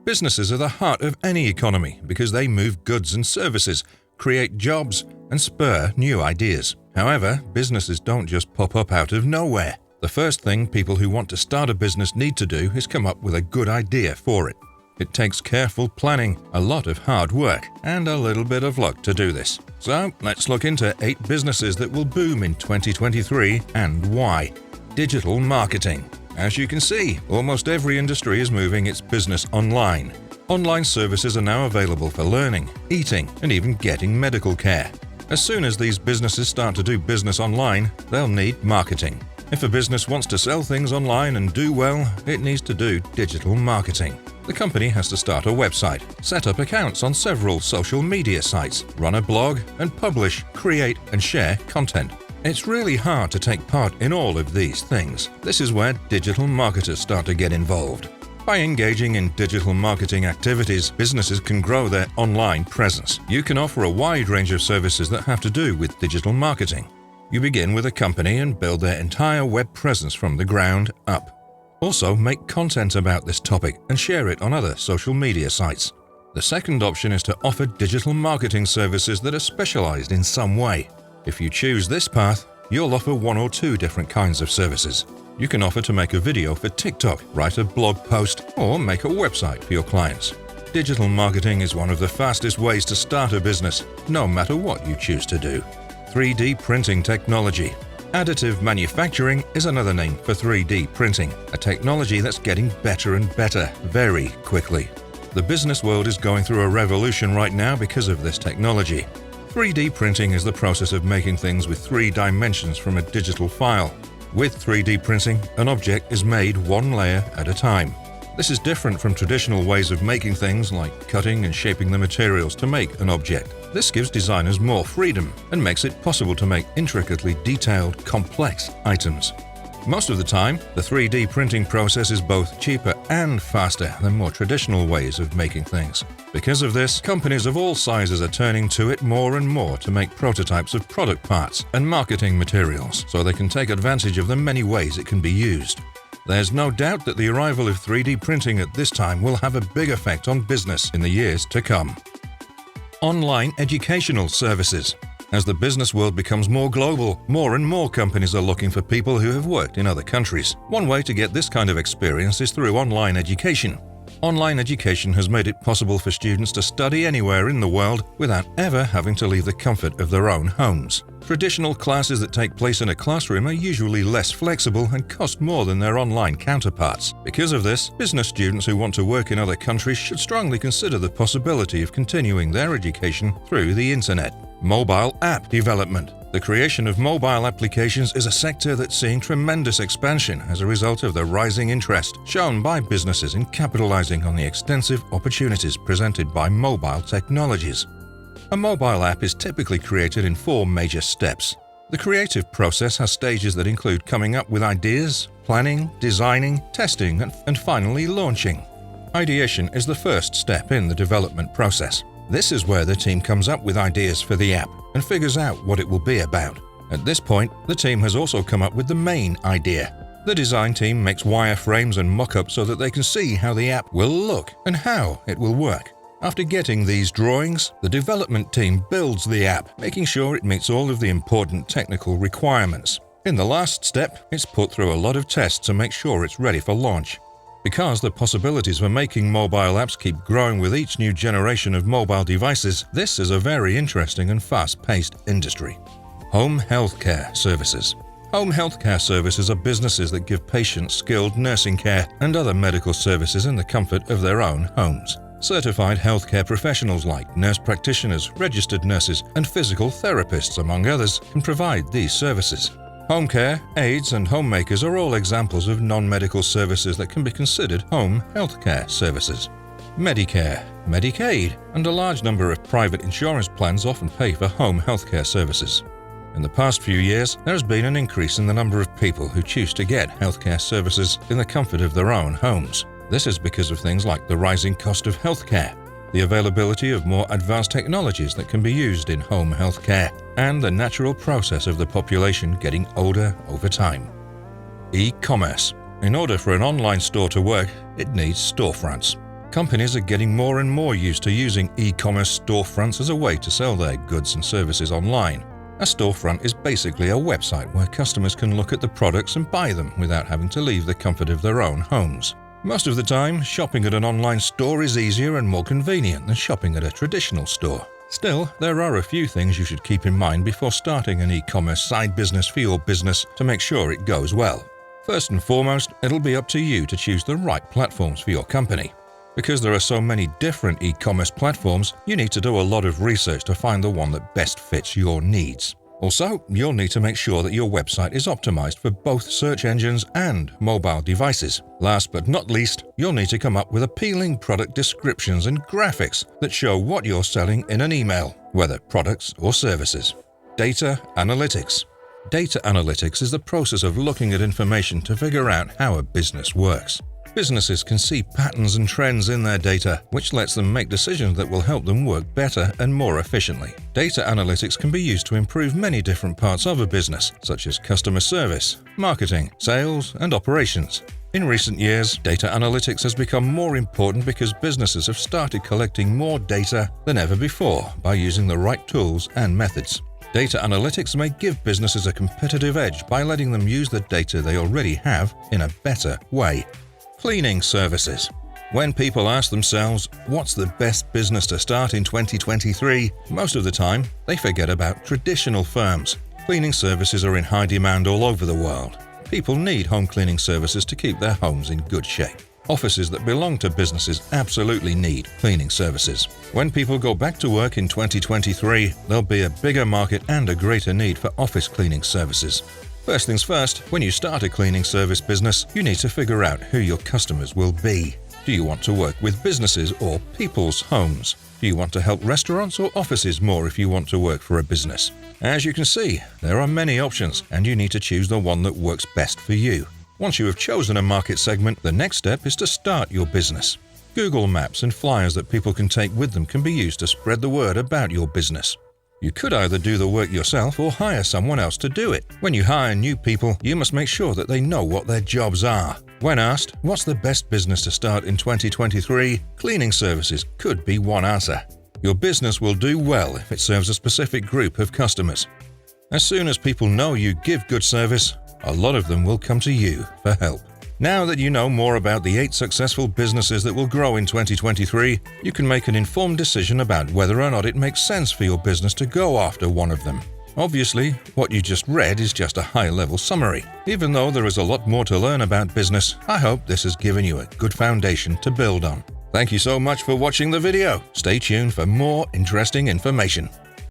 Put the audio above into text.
Businesses are the heart of any economy because they move goods and services, create jobs, and spur new ideas. However, businesses don't just pop up out of nowhere. The first thing people who want to start a business need to do is come up with a good idea for it. It takes careful planning, a lot of hard work, and a little bit of luck to do this. So, let's look into 8 businesses that will boom in 2023 and why. Digital marketing. As you can see, almost every industry is moving its business online. Online services are now available for learning, eating, and even getting medical care. As soon as these businesses start to do business online, they'll need marketing. If a business wants to sell things online and do well, it needs to do digital marketing. The company has to start a website, set up accounts on several social media sites, run a blog, and publish, create, and share content. It's really hard to take part in all of these things. This is where digital marketers start to get involved. By engaging in digital marketing activities, businesses can grow their online presence. You can offer a wide range of services that have to do with digital marketing. You begin with a company and build their entire web presence from the ground up. Also, make content about this topic and share it on other social media sites. The second option is to offer digital marketing services that are specialized in some way. If you choose this path, you'll offer 1 or 2 different kinds of services. You can offer to make a video for TikTok, write a blog post, or make a website for your clients. Digital marketing is one of the fastest ways to start a business, no matter what you choose to do. 3D printing technology. Additive manufacturing is another name for 3D printing, a technology that's getting better and better very quickly. The business world is going through a revolution right now because of this technology. 3D printing is the process of making things with 3 dimensions from a digital file. With 3D printing, an object is made 1 layer at a time. This is different from traditional ways of making things like cutting and shaping the materials to make an object. This gives designers more freedom and makes it possible to make intricately detailed, complex items. Most of the time, the 3D printing process is both cheaper and faster than more traditional ways of making things. Because of this, companies of all sizes are turning to it more and more to make prototypes of product parts and marketing materials so they can take advantage of the many ways it can be used. There's no doubt that the arrival of 3D printing at this time will have a big effect on business in the years to come. Online educational services. As the business world becomes more global, more and more companies are looking for people who have worked in other countries. One way to get this kind of experience is through online education. Online education has made it possible for students to study anywhere in the world without ever having to leave the comfort of their own homes. Traditional classes that take place in a classroom are usually less flexible and cost more than their online counterparts. Because of this, business students who want to work in other countries should strongly consider the possibility of continuing their education through the internet. Mobile app development. The creation of mobile applications is a sector that's seeing tremendous expansion as a result of the rising interest shown by businesses in capitalizing on the extensive opportunities presented by mobile technologies. A mobile app is typically created in 4 major steps. The creative process has stages that include coming up with ideas, planning, designing, testing, and finally launching. Ideation is the first step in the development process. This is where the team comes up with ideas for the app and figures out what it will be about. At this point, the team has also come up with the main idea. The design team makes wireframes and mock-ups so that they can see how the app will look and how it will work. After getting these drawings, the development team builds the app, making sure it meets all of the important technical requirements. In the last step, it's put through a lot of tests to make sure it's ready for launch. Because the possibilities for making mobile apps keep growing with each new generation of mobile devices, this is a very interesting and fast-paced industry. Home healthcare services. Home healthcare services are businesses that give patients skilled nursing care and other medical services in the comfort of their own homes. Certified healthcare professionals like nurse practitioners, registered nurses, and physical therapists, among others, can provide these services. Home care, aides, and homemakers are all examples of non-medical services that can be considered home healthcare services. Medicare, Medicaid, and a large number of private insurance plans often pay for home healthcare services. In the past few years, there has been an increase in the number of people who choose to get healthcare services in the comfort of their own homes. This is because of things like the rising cost of healthcare, the availability of more advanced technologies that can be used in home healthcare, and the natural process of the population getting older over time. E-commerce. In order for an online store to work, it needs storefronts. Companies are getting more and more used to using e-commerce storefronts as a way to sell their goods and services online. A storefront is basically a website where customers can look at the products and buy them without having to leave the comfort of their own homes. Most of the time, shopping at an online store is easier and more convenient than shopping at a traditional store. Still, there are a few things you should keep in mind before starting an e-commerce side business for your business to make sure it goes well. First and foremost, it'll be up to you to choose the right platforms for your company. Because there are so many different e-commerce platforms, you need to do a lot of research to find the one that best fits your needs. Also, you'll need to make sure that your website is optimized for both search engines and mobile devices. Last but not least, you'll need to come up with appealing product descriptions and graphics that show what you're selling in an email, whether products or services. Data analytics. Data analytics is the process of looking at information to figure out how a business works. Businesses can see patterns and trends in their data, which lets them make decisions that will help them work better and more efficiently. Data analytics can be used to improve many different parts of a business, such as customer service, marketing, sales, and operations. In recent years, data analytics has become more important because businesses have started collecting more data than ever before by using the right tools and methods. Data analytics may give businesses a competitive edge by letting them use the data they already have in a better way. Cleaning services. When people ask themselves, what's the best business to start in 2023, most of the time, they forget about traditional firms. Cleaning services are in high demand all over the world. People need home cleaning services to keep their homes in good shape. Offices that belong to businesses absolutely need cleaning services. When people go back to work in 2023, there'll be a bigger market and a greater need for office cleaning services. First things first, when you start a cleaning service business, you need to figure out who your customers will be. Do you want to work with businesses or people's homes? Do you want to help restaurants or offices more if you want to work for a business? As you can see, there are many options, and you need to choose the one that works best for you. Once you have chosen a market segment, the next step is to start your business. Google Maps and flyers that people can take with them can be used to spread the word about your business. You could either do the work yourself or hire someone else to do it. When you hire new people, you must make sure that they know what their jobs are. When asked, what's the best business to start in 2023, cleaning services could be one answer. Your business will do well if it serves a specific group of customers. As soon as people know you give good service, a lot of them will come to you for help. Now that you know more about the 8 successful businesses that will grow in 2023, you can make an informed decision about whether or not it makes sense for your business to go after one of them. Obviously, what you just read is just a high-level summary. Even though there is a lot more to learn about business, I hope this has given you a good foundation to build on. Thank you so much for watching the video. Stay tuned for more interesting information.